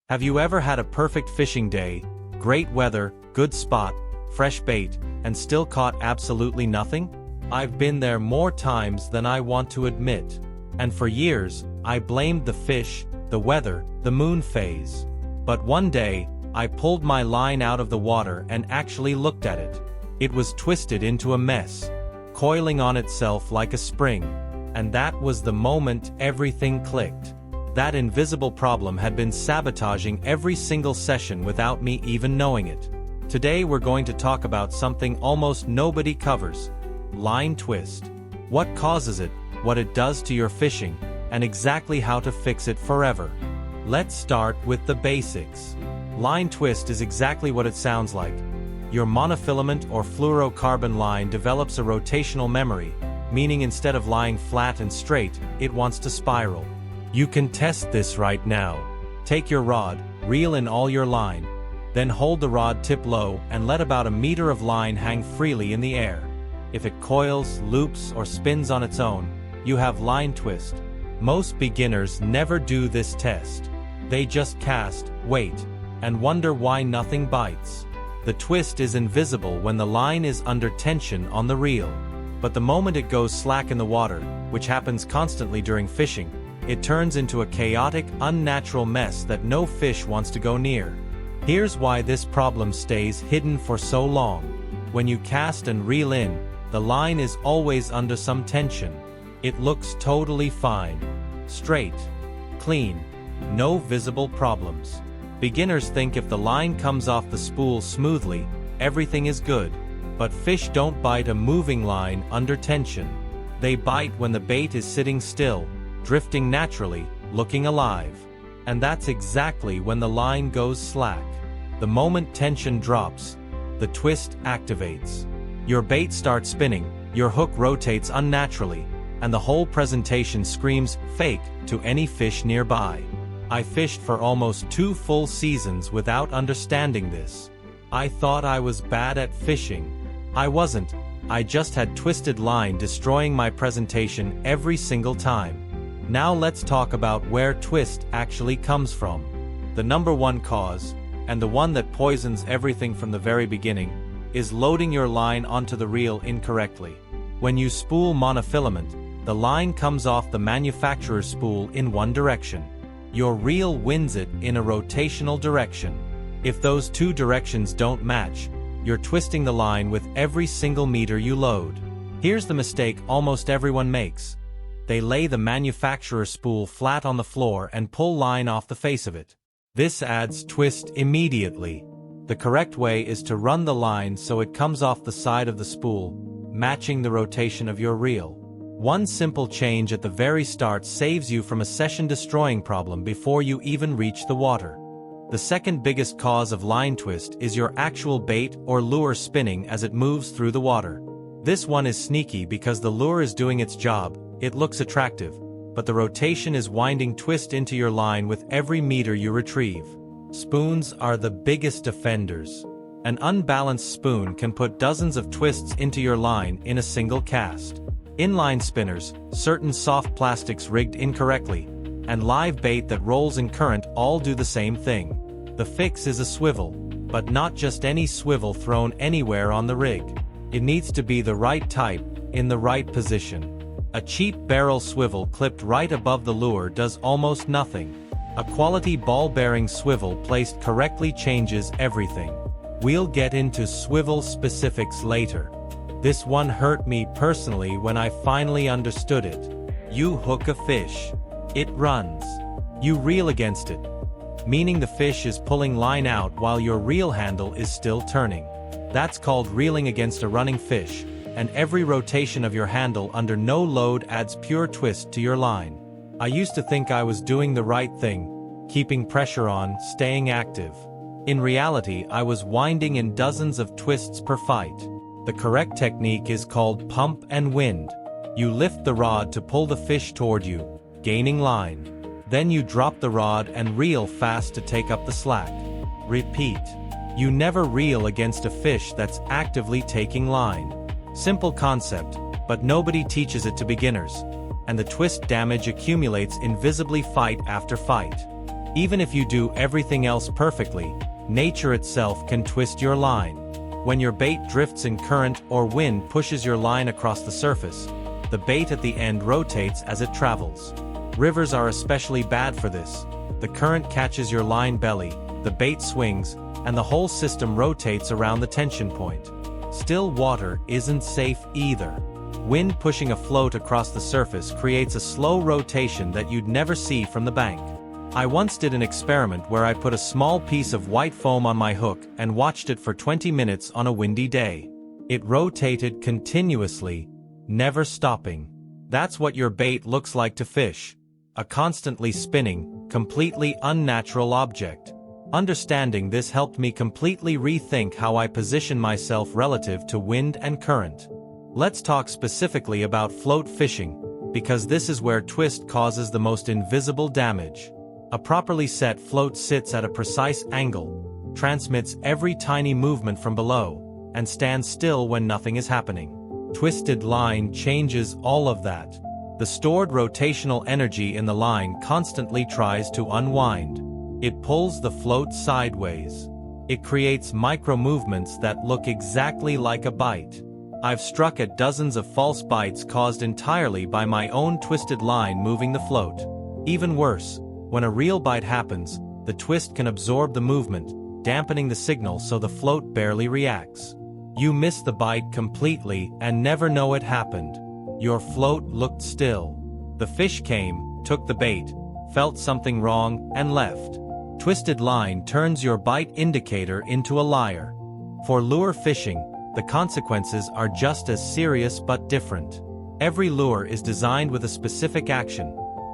Have you ever had a perfect fishing day, great weather, good spot, fresh bait, and still caught absolutely nothing? I've been there more times than I want to admit. And for years, I blamed the fish, the weather, the moon phase. But one day, I pulled my line out of the water and actually looked at it. It was twisted into a mess, coiling on itself like a spring. And that was the moment everything clicked. That invisible problem had been sabotaging every single session without me even knowing it. Today we're going to talk about something almost nobody covers: line twist. What causes it, what it does to your fishing, and exactly how to fix it forever. Let's start with the basics. Line twist is exactly what it sounds like. Your monofilament or fluorocarbon line develops a rotational memory, meaning instead of lying flat and straight, it wants to spiral. You can test this right now. Take your rod, reel in all your line, then hold the rod tip low and let about a meter of line hang freely in the air. If it coils, loops, or spins on its own, you have line twist. Most beginners never do this test. They just cast, wait, and wonder why nothing bites. The twist is invisible when the line is under tension on the reel. But the moment it goes slack in the water, which happens constantly during fishing, it turns into a chaotic, unnatural mess that no fish wants to go near. Here's why this problem stays hidden for so long. When you cast and reel in, the line is always under some tension. It looks totally fine. Straight. Clean. No visible problems. Beginners think if the line comes off the spool smoothly, everything is good. But fish don't bite a moving line under tension. They bite when the bait is sitting still, drifting naturally, looking alive. And that's exactly when the line goes slack. The moment tension drops, the twist activates. Your bait starts spinning, your hook rotates unnaturally, and the whole presentation screams fake to any fish nearby. I fished for almost 2 full seasons without understanding this. I thought I was bad at fishing. I wasn't. I just had twisted line destroying my presentation every single time. Now let's talk about where twist actually comes from. The number one cause, and the one that poisons everything from the very beginning, is loading your line onto the reel incorrectly. When you spool monofilament, the line comes off the manufacturer's spool in one direction. Your reel wins it in a rotational direction. If those two directions don't match, you're twisting the line with every single meter you load. Here's the mistake almost everyone makes. They lay the manufacturer's spool flat on the floor and pull line off the face of it. This adds twist immediately. The correct way is to run the line so it comes off the side of the spool, matching the rotation of your reel. One simple change at the very start saves you from a session-destroying problem before you even reach the water. The second biggest cause of line twist is your actual bait or lure spinning as it moves through the water. This one is sneaky because the lure is doing its job, it looks attractive, but the rotation is winding twist into your line with every meter you retrieve. Spoons are the biggest offenders. An unbalanced spoon can put dozens of twists into your line in a single cast. Inline spinners, certain soft plastics rigged incorrectly, and live bait that rolls in current all do the same thing. The fix is a swivel, but not just any swivel thrown anywhere on the rig. It needs to be the right type, in the right position. A cheap barrel swivel clipped right above the lure does almost nothing. A quality ball-bearing swivel placed correctly changes everything. We'll get into swivel specifics later. This one hurt me personally when I finally understood it. You hook a fish. It runs. You reel against it, meaning the fish is pulling line out while your reel handle is still turning. That's called reeling against a running fish, and every rotation of your handle under no load adds pure twist to your line. I used to think I was doing the right thing, keeping pressure on, staying active. In reality, I was winding in dozens of twists per fight. The correct technique is called pump and wind. You lift the rod to pull the fish toward you, gaining line. Then you drop the rod and reel fast to take up the slack. Repeat. You never reel against a fish that's actively taking line. Simple concept, but nobody teaches it to beginners, and the twist damage accumulates invisibly fight after fight. Even if you do everything else perfectly, nature itself can twist your line. When your bait drifts in current or wind pushes your line across the surface, the bait at the end rotates as it travels. Rivers are especially bad for this. The current catches your line belly, the bait swings, and the whole system rotates around the tension point. Still water isn't safe either. Wind pushing a float across the surface creates a slow rotation that you'd never see from the bank. I once did an experiment where I put a small piece of white foam on my hook and watched it for 20 minutes on a windy day. It rotated continuously, never stopping. That's what your bait looks like to fish. A constantly spinning, completely unnatural object. Understanding this helped me completely rethink how I position myself relative to wind and current. Let's talk specifically about float fishing, because this is where twist causes the most invisible damage. A properly set float sits at a precise angle, transmits every tiny movement from below, and stands still when nothing is happening. Twisted line changes all of that. The stored rotational energy in the line constantly tries to unwind. It pulls the float sideways. It creates micro-movements that look exactly like a bite. I've struck at dozens of false bites caused entirely by my own twisted line moving the float. Even worse, when a real bite happens, the twist can absorb the movement, dampening the signal so the float barely reacts. You miss the bite completely and never know it happened. Your float looked still. The fish came, took the bait, felt something wrong, and left. Twisted line turns your bite indicator into a liar. For lure fishing, the consequences are just as serious but different. Every lure is designed with a specific action.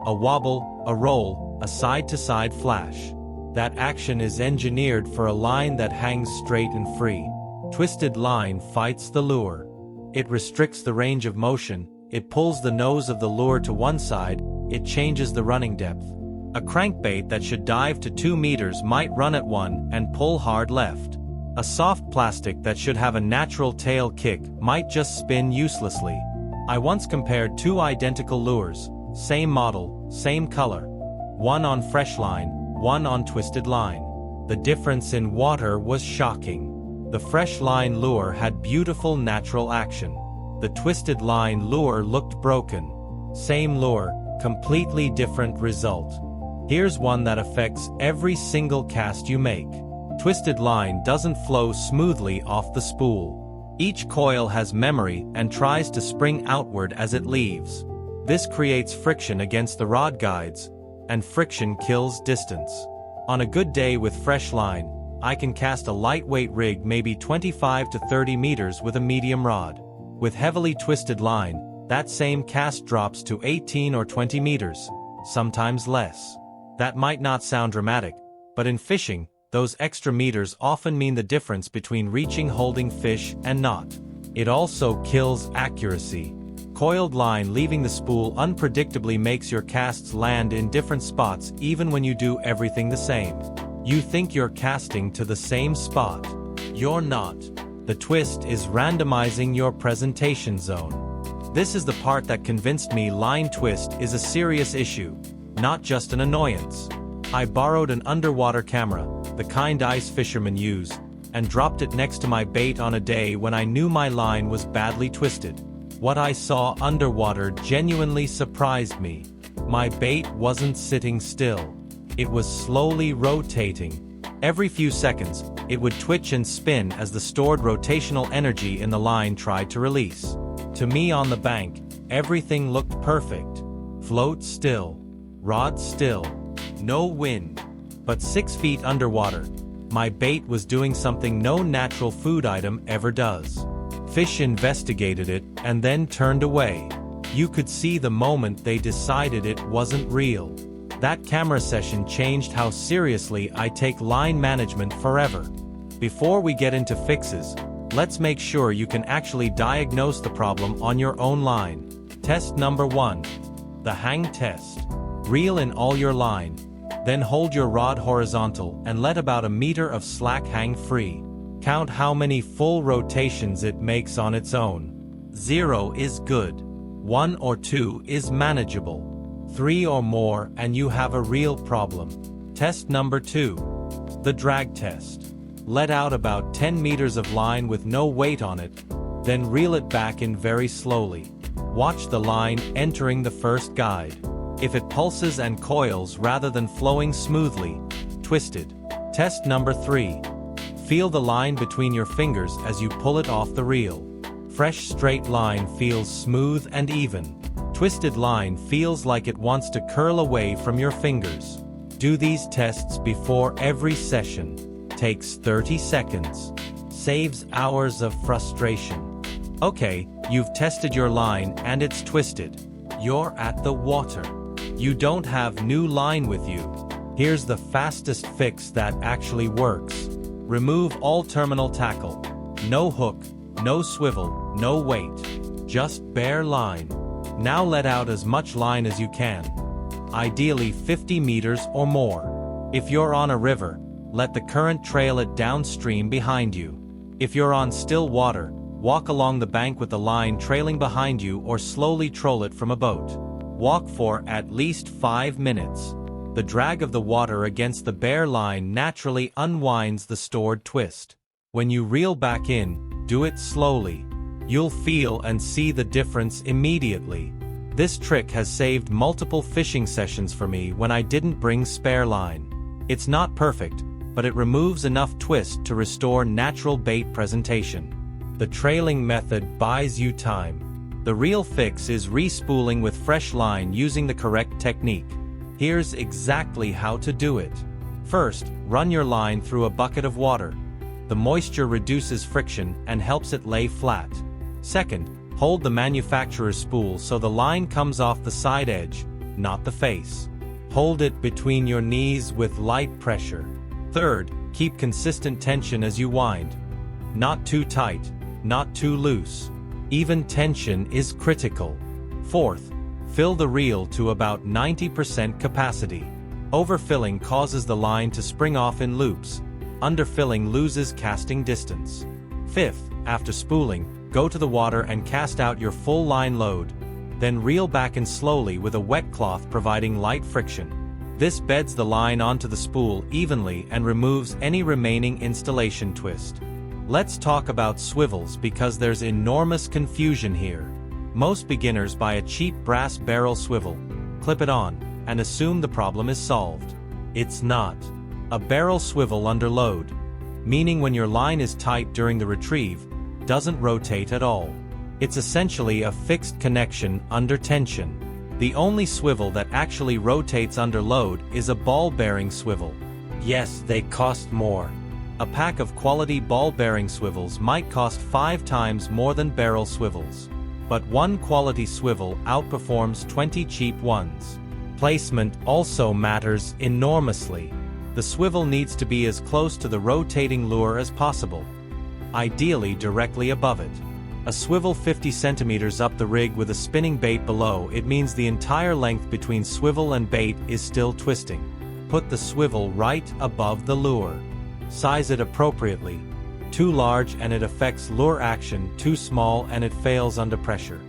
A wobble, a roll, a side-to-side flash. That action is engineered for a line that hangs straight and free. Twisted line fights the lure. It restricts the range of motion, it pulls the nose of the lure to one side, it changes the running depth. A crankbait that should dive to 2 meters might run at 1 and pull hard left. A soft plastic that should have a natural tail kick might just spin uselessly. I once compared 2 identical lures, same model, same color. One on fresh line, one on twisted line. The difference in water was shocking. The fresh line lure had beautiful natural action. The twisted line lure looked broken. Same lure, completely different result. Here's one that affects every single cast you make. Twisted line doesn't flow smoothly off the spool. Each coil has memory and tries to spring outward as it leaves. This creates friction against the rod guides, and friction kills distance. On a good day with fresh line, I can cast a lightweight rig maybe 25 to 30 meters with a medium rod. With heavily twisted line, that same cast drops to 18 or 20 meters, sometimes less. That might not sound dramatic, but in fishing, those extra meters often mean the difference between reaching holding fish and not. It also kills accuracy. Coiled line leaving the spool unpredictably makes your casts land in different spots even when you do everything the same. You think you're casting to the same spot. You're not. The twist is randomizing your presentation zone. This is the part that convinced me line twist is a serious issue, not just an annoyance. I borrowed an underwater camera, the kind ice fishermen use, and dropped it next to my bait on a day when I knew my line was badly twisted. What I saw underwater genuinely surprised me. My bait wasn't sitting still. It was slowly rotating. Every few seconds, it would twitch and spin as the stored rotational energy in the line tried to release. To me on the bank, everything looked perfect. Float still. Rod still. No wind. But 6 feet underwater, my bait was doing something no natural food item ever does. Fish investigated it and then turned away. You could see the moment they decided it wasn't real. That camera session changed how seriously I take line management forever. Before we get into fixes, let's make sure you can actually diagnose the problem on your own line. Test number 1. The hang test. Reel in all your line. Then hold your rod horizontal and let about a meter of slack hang free. Count how many full rotations it makes on its own. 0 is good. 1 or 2 is manageable. 3 or more and you have a real problem. Test number 2. The drag test. Let out about 10 meters of line with no weight on it, then reel it back in very slowly. Watch the line entering the first guide. If it pulses and coils rather than flowing smoothly, twist it. Test number 3. Feel the line between your fingers as you pull it off the reel. Fresh straight line feels smooth and even. Twisted line feels like it wants to curl away from your fingers. Do these tests before every session. Takes 30 seconds. Saves hours of frustration. Okay, you've tested your line and it's twisted. You're at the water. You don't have new line with you. Here's the fastest fix that actually works. Remove all terminal tackle. No hook, no swivel, no weight. Just bare line. Now let out as much line as you can. Ideally 50 meters or more. If you're on a river, let the current trail it downstream behind you. If you're on still water, walk along the bank with the line trailing behind you or slowly troll it from a boat. Walk for at least 5 minutes. The drag of the water against the bare line naturally unwinds the stored twist. When you reel back in, do it slowly. You'll feel and see the difference immediately. This trick has saved multiple fishing sessions for me when I didn't bring spare line. It's not perfect, but it removes enough twist to restore natural bait presentation. The trailing method buys you time. The real fix is re-spooling with fresh line using the correct technique. Here's exactly how to do it. First, run your line through a bucket of water. The moisture reduces friction and helps it lay flat. Second, hold the manufacturer's spool so the line comes off the side edge, not the face. Hold it between your knees with light pressure. Third, keep consistent tension as you wind. Not too tight, not too loose. Even tension is critical. Fourth, fill the reel to about 90% capacity. Overfilling causes the line to spring off in loops. Underfilling loses casting distance. Fifth, after spooling, go to the water and cast out your full line load. Then reel back in slowly with a wet cloth providing light friction. This beds the line onto the spool evenly and removes any remaining installation twist. Let's talk about swivels because there's enormous confusion here. Most beginners buy a cheap brass barrel swivel, clip it on, and assume the problem is solved. It's not. A barrel swivel under load, meaning when your line is tight during the retrieve, doesn't rotate at all. It's essentially a fixed connection under tension. The only swivel that actually rotates under load is a ball bearing swivel. Yes, they cost more. A pack of quality ball bearing swivels might cost 5 times more than barrel swivels. But one quality swivel outperforms 20 cheap ones. Placement also matters enormously. The swivel needs to be as close to the rotating lure as possible, ideally directly above it. A swivel 50 centimeters up the rig with a spinning bait below it means the entire length between swivel and bait is still twisting. Put the swivel right above the lure. Size it appropriately. Too large and it affects lure action, too small and it fails under pressure.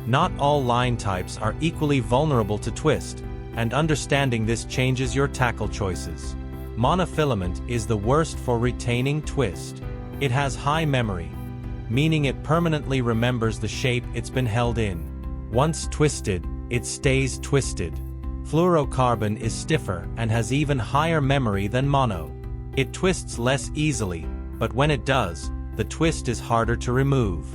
Not all line types are equally vulnerable to twist, and understanding this changes your tackle choices. Monofilament is the worst for retaining twist. It has high memory, meaning it permanently remembers the shape it's been held in. Once twisted, it stays twisted. Fluorocarbon is stiffer and has even higher memory than mono. It twists less easily, but when it does, the twist is harder to remove.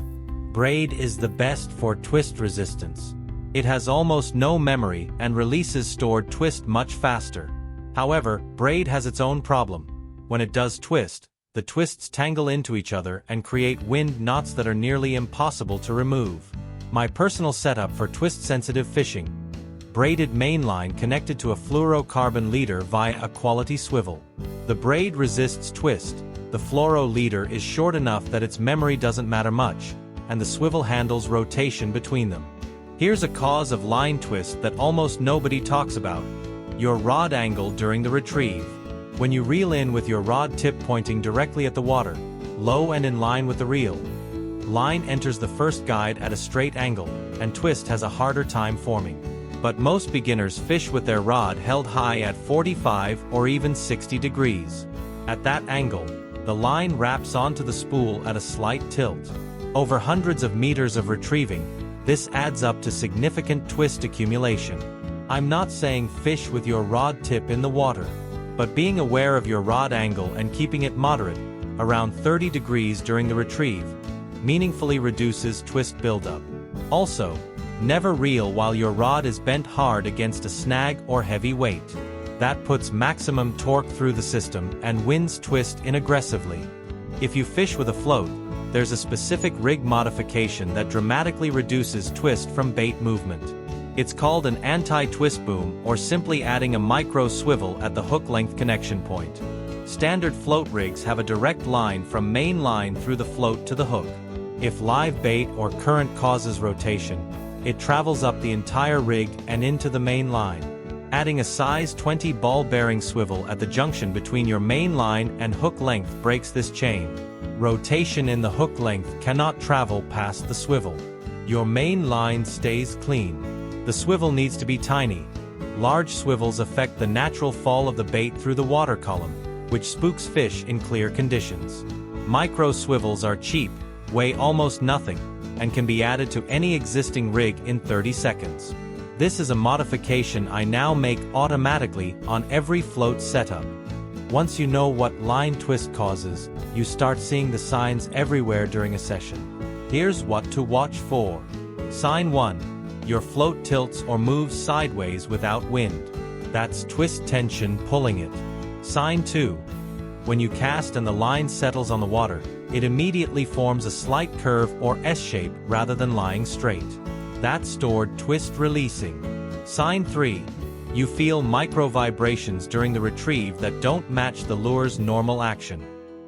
Braid is the best for twist resistance. It has almost no memory and releases stored twist much faster. However, braid has its own problem. When it does twist, the twists tangle into each other and create wind knots that are nearly impossible to remove. My personal setup for twist-sensitive fishing: braided mainline connected to a fluorocarbon leader via a quality swivel. The braid resists twist. The fluoro leader is short enough that its memory doesn't matter much, and the swivel handles rotation between them. Here's a cause of line twist that almost nobody talks about: your rod angle during the retrieve. When you reel in with your rod tip pointing directly at the water, low and in line with the reel, line enters the first guide at a straight angle, and twist has a harder time forming. but most beginners fish with their rod held high at 45 or even 60 degrees. At that angle, the line wraps onto the spool at a slight tilt. Over hundreds of meters of retrieving, this adds up to significant twist accumulation. I'm not saying fish with your rod tip in the water, but being aware of your rod angle and keeping it moderate, around 30 degrees during the retrieve, meaningfully reduces twist buildup. Also, never reel while your rod is bent hard against a snag or heavy weight. That puts maximum torque through the system and wins twist in aggressively. If you fish with a float, there's a specific rig modification that dramatically reduces twist from bait movement. It's called an anti-twist boom, or simply adding a micro swivel at the hook length connection point. Standard float rigs have a direct line from main line through the float to the hook. If live bait or current causes rotation, it travels up the entire rig and into the main line. Adding a size 20 ball bearing swivel at the junction between your main line and hook length breaks this chain. Rotation in the hook length cannot travel past the swivel. Your main line stays clean. The swivel needs to be tiny. Large swivels affect the natural fall of the bait through the water column, which spooks fish in clear conditions. Micro swivels are cheap, weigh almost nothing, and can be added to any existing rig in 30 seconds. This is a modification I now make automatically on every float setup. Once you know what line twist causes, you start seeing the signs everywhere during a session. Here's what to watch for. Sign 1. Your float tilts or moves sideways without wind. That's twist tension pulling it. Sign 2. When you cast and the line settles on the water, it immediately forms a slight curve or S-shape rather than lying straight. That's stored twist releasing. Sign 3. You feel micro vibrations during the retrieve that don't match the lure's normal action.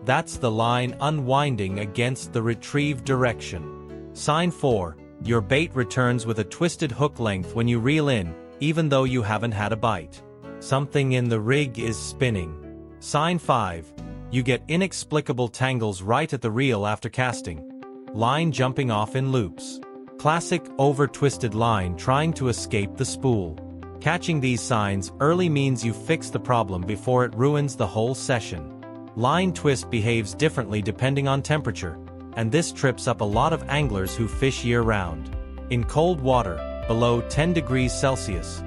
That's the line unwinding against the retrieve direction. Sign 4. Your bait returns with a twisted hook length when you reel in, even though you haven't had a bite. Something in the rig is spinning. Sign 5. You get inexplicable tangles right at the reel after casting. Line jumping off in loops. Classic over-twisted line trying to escape the spool. Catching these signs early means you fix the problem before it ruins the whole session. Line twist behaves differently depending on temperature, and this trips up a lot of anglers who fish year-round. In cold water, below 10 degrees Celsius,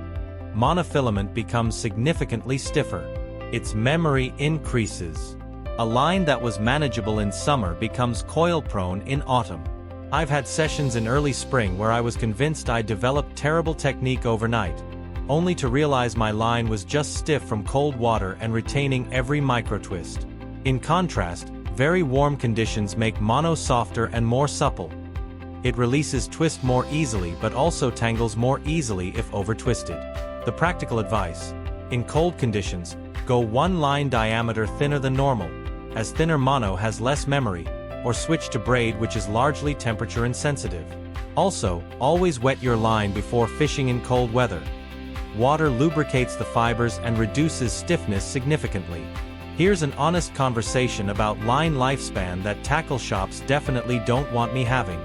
monofilament becomes significantly stiffer. Its memory increases. A line that was manageable in summer becomes coil-prone in autumn. I've had sessions in early spring where I was convinced I'd developed terrible technique overnight, only to realize my line was just stiff from cold water and retaining every micro-twist. In contrast, very warm conditions make mono softer and more supple. It releases twist more easily but also tangles more easily if over-twisted. The practical advice: in cold conditions, go one line diameter thinner than normal, as thinner mono has less memory, or switch to braid, which is largely temperature insensitive. Also, always wet your line before fishing in cold weather. Water lubricates the fibers and reduces stiffness significantly. Here's an honest conversation about line lifespan that tackle shops definitely don't want me having.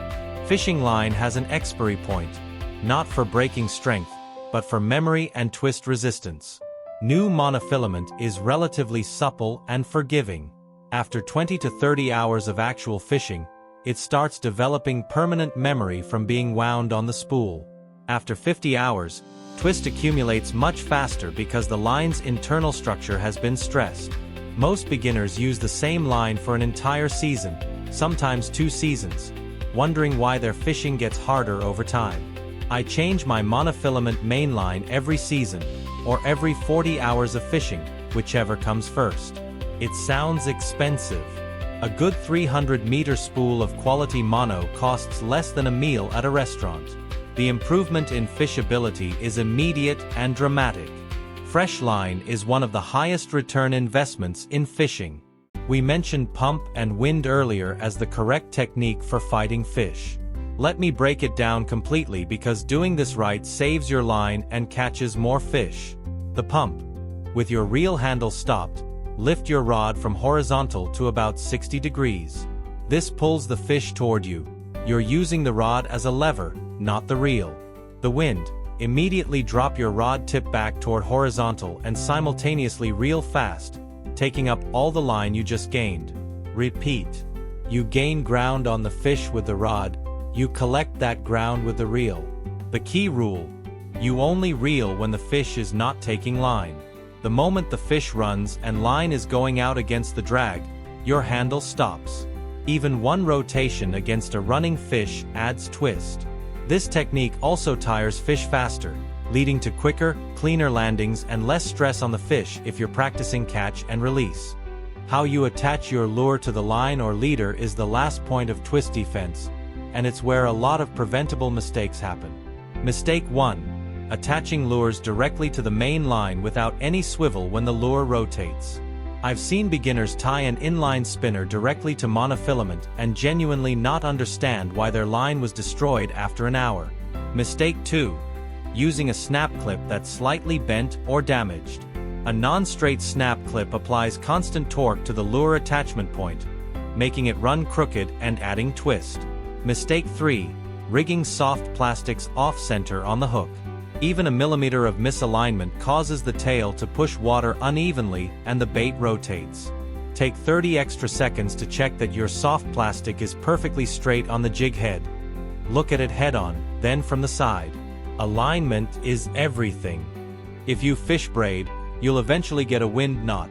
Fishing line has an expiry point, not for breaking strength, but for memory and twist resistance. New monofilament is relatively supple and forgiving. After 20 to 30 hours of actual fishing, it starts developing permanent memory from being wound on the spool. After 50 hours, twist accumulates much faster because the line's internal structure has been stressed. Most beginners use the same line for an entire season, sometimes 2 seasons, wondering why their fishing gets harder over time. I change my monofilament main line every season, or every 40 hours of fishing, whichever comes first. It sounds expensive. A good 300-meter spool of quality mono costs less than a meal at a restaurant. The improvement in fishability is immediate and dramatic. Fresh line is one of the highest return investments in fishing. We mentioned pump and wind earlier as the correct technique for fighting fish. Let me break it down completely, because doing this right saves your line and catches more fish. The pump. With your reel handle stopped, lift your rod from horizontal to about 60 degrees. This pulls the fish toward you. You're using the rod as a lever, not the reel. The wind. Immediately drop your rod tip back toward horizontal and simultaneously reel fast, taking up all the line you just gained. Repeat. You gain ground on the fish with the rod, you collect that ground with the reel. The key rule: you only reel when the fish is not taking line. The moment the fish runs and line is going out against the drag, your handle stops. Even one rotation against a running fish adds twist. This technique also tires fish faster, leading to quicker, cleaner landings and less stress on the fish if you're practicing catch and release. How you attach your lure to the line or leader is the last point of twist defense, and it's where a lot of preventable mistakes happen. Mistake 1. Attaching lures directly to the main line without any swivel when the lure rotates. I've seen beginners tie an inline spinner directly to monofilament and genuinely not understand why their line was destroyed after an hour. Mistake 2. Using a snap clip that's slightly bent or damaged. A non-straight snap clip applies constant torque to the lure attachment point, making it run crooked and adding twist. Mistake 3. Rigging soft plastics off-center on the hook. Even a millimeter of misalignment causes the tail to push water unevenly and the bait rotates. Take 30 extra seconds to check that your soft plastic is perfectly straight on the jig head. Look at it head-on, then from the side. Alignment is everything. If you fish braid, you'll eventually get a wind knot.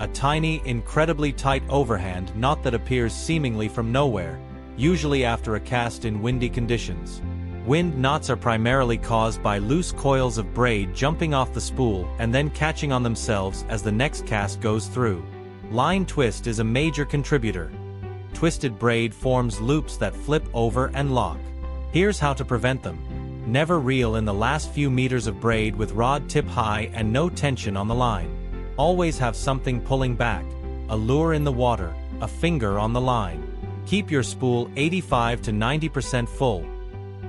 A tiny, incredibly tight overhand knot that appears seemingly from nowhere, usually after a cast in windy conditions. Wind knots are primarily caused by loose coils of braid jumping off the spool and then catching on themselves as the next cast goes through. Line twist is a major contributor. Twisted braid forms loops that flip over and lock. Here's how to prevent them. Never reel in the last few meters of braid with rod tip high and no tension on the line. Always have something pulling back, a lure in the water, a finger on the line. Keep your spool 85 to 90% full.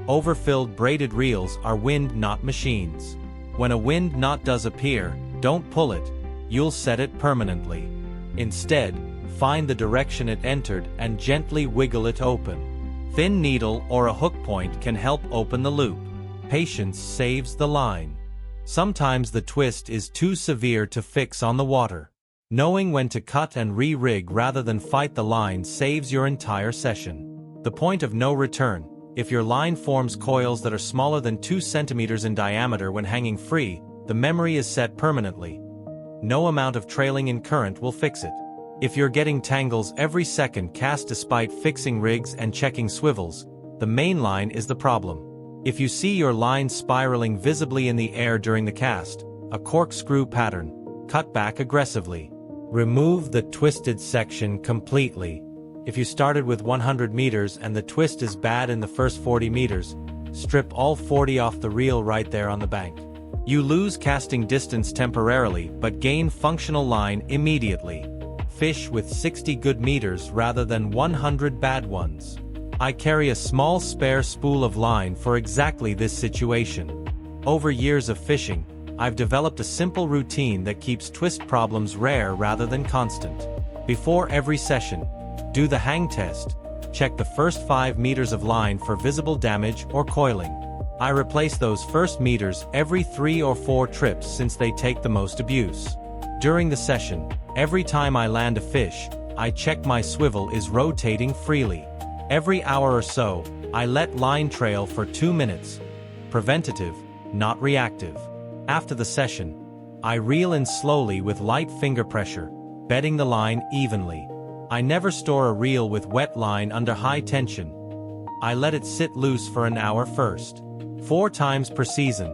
Overfilled braided reels are wind knot machines. When a wind knot does appear, don't pull it, you'll set it permanently. Instead, find the direction it entered and gently wiggle it open. Thin needle or a hook point can help open the loop. Patience saves the line. Sometimes the twist is too severe to fix on the water. Knowing when to cut and re-rig rather than fight the line saves your entire session. The point of no return. If your line forms coils that are smaller than 2 centimeters in diameter when hanging free, the memory is set permanently. No amount of trailing in current will fix it. If you're getting tangles every second cast despite fixing rigs and checking swivels, the main line is the problem. If you see your line spiraling visibly in the air during the cast, a corkscrew pattern, cut back aggressively. Remove the twisted section completely. If you started with 100 meters and the twist is bad in the first 40 meters, strip all 40 off the reel right there on the bank. You lose casting distance temporarily but gain functional line immediately. Fish with 60 good meters rather than 100 bad ones. I carry a small spare spool of line for exactly this situation. Over years of fishing, I've developed a simple routine that keeps twist problems rare rather than constant. Before every session, do the hang test. Check the first 5 meters of line for visible damage or coiling. I replace those first meters every 3 or 4 trips since they take the most abuse. During the session, every time I land a fish, I check my swivel is rotating freely. Every hour or so, I let line trail for 2 minutes. Preventative, not reactive. After the session, I reel in slowly with light finger pressure, bedding the line evenly. I never store a reel with wet line under high tension. I let it sit loose for an hour first. 4 times per season,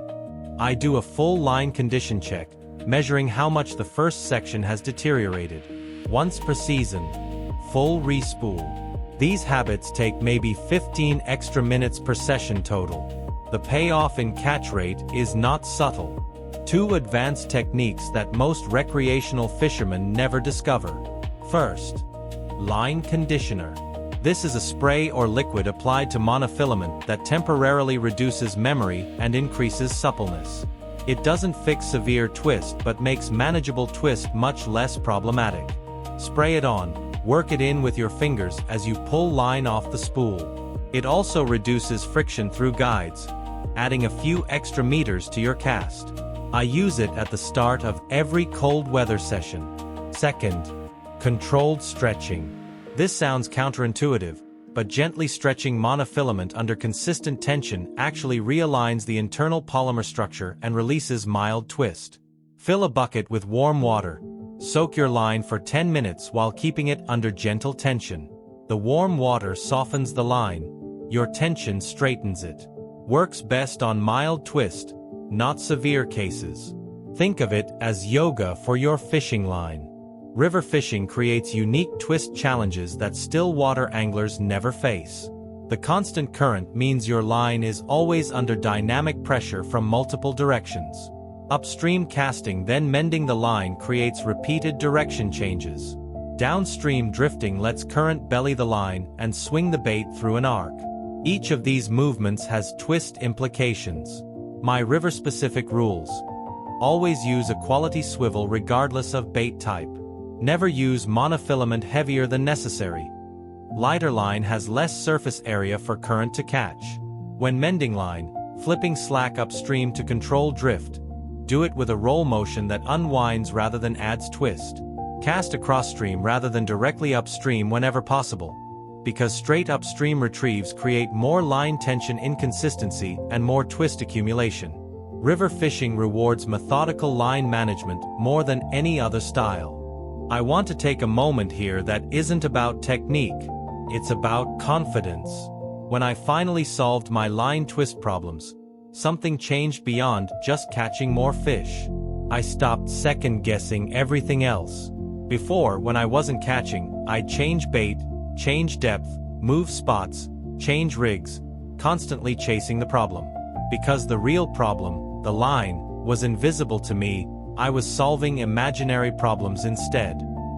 I do a full line condition check, measuring how much the first section has deteriorated. Once per season, full re-spool. These habits take maybe 15 extra minutes per session total. The payoff in catch rate is not subtle. 2 advanced techniques that most recreational fishermen never discover. First, line conditioner. This is a spray or liquid applied to monofilament that temporarily reduces memory and increases suppleness. It doesn't fix severe twist but makes manageable twist much less problematic. Spray it on, work it in with your fingers as you pull line off the spool. It also reduces friction through guides. adding a few extra meters to your cast. I use it at the start of every cold weather session. Second, controlled stretching. This sounds counterintuitive, but gently stretching monofilament under consistent tension actually realigns the internal polymer structure and releases mild twist. Fill a bucket with warm water. Soak your line for 10 minutes while keeping it under gentle tension. The warm water softens the line. Your tension straightens it. Works best on mild twist, not severe cases. Think of it as yoga for your fishing line. River fishing creates unique twist challenges that still water anglers never face. The constant current means your line is always under dynamic pressure from multiple directions. Upstream casting then mending the line creates repeated direction changes. Downstream drifting lets current belly the line and swing the bait through an arc. Each of these movements has twist implications. My river-specific rules. Always use a quality swivel regardless of bait type. Never use monofilament heavier than necessary. Lighter line has less surface area for current to catch. When mending line, flipping slack upstream to control drift. Do it with a roll motion that unwinds rather than adds twist. Cast across stream rather than directly upstream whenever possible. Because straight upstream retrieves create more line tension inconsistency and more twist accumulation. River fishing rewards methodical line management more than any other style. I want to take a moment here that isn't about technique. It's about confidence. When I finally solved my line twist problems, something changed beyond just catching more fish. I stopped second-guessing everything else. Before, when I wasn't catching, I'd change bait, change depth, move spots, change rigs, constantly chasing the problem. Because the real problem, the line, was invisible to me, I was solving imaginary problems instead.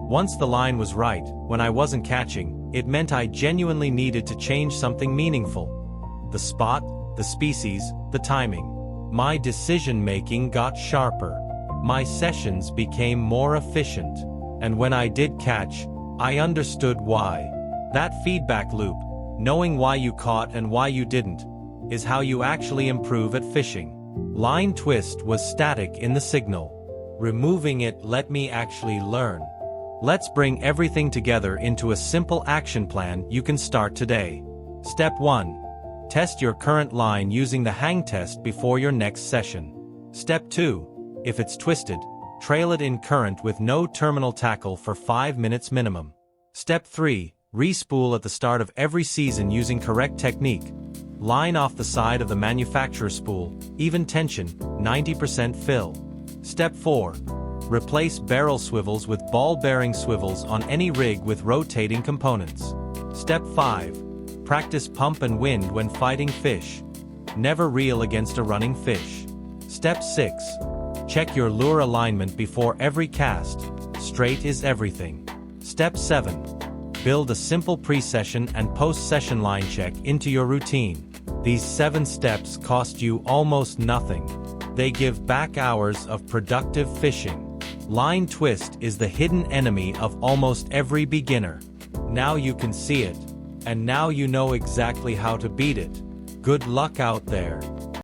Once the line was right, when I wasn't catching, it meant I genuinely needed to change something meaningful. The spot, the species, the timing. My decision-making got sharper. My sessions became more efficient. And when I did catch, I understood why. That feedback loop, knowing why you caught and why you didn't, is how you actually improve at fishing. Line twist was static in the signal. Removing it let me actually learn. Let's bring everything together into a simple action plan you can start today. Step 1. Test your current line using the hang test before your next session. Step 2. If it's twisted, trail it in current with no terminal tackle for 5 minutes minimum. Step 3. Re-spool at the start of every season using correct technique. Line off the side of the manufacturer spool, even tension, 90% fill. Step 4. Replace barrel swivels with ball-bearing swivels on any rig with rotating components. Step 5. Practice pump and wind when fighting fish. Never reel against a running fish. Step 6. Check your lure alignment before every cast. Straight is everything. Step 7. Build a simple pre-session and post-session line check into your routine. These 7 steps cost you almost nothing. They give back hours of productive fishing. Line twist is the hidden enemy of almost every beginner. Now you can see it. And now you know exactly how to beat it. Good luck out there.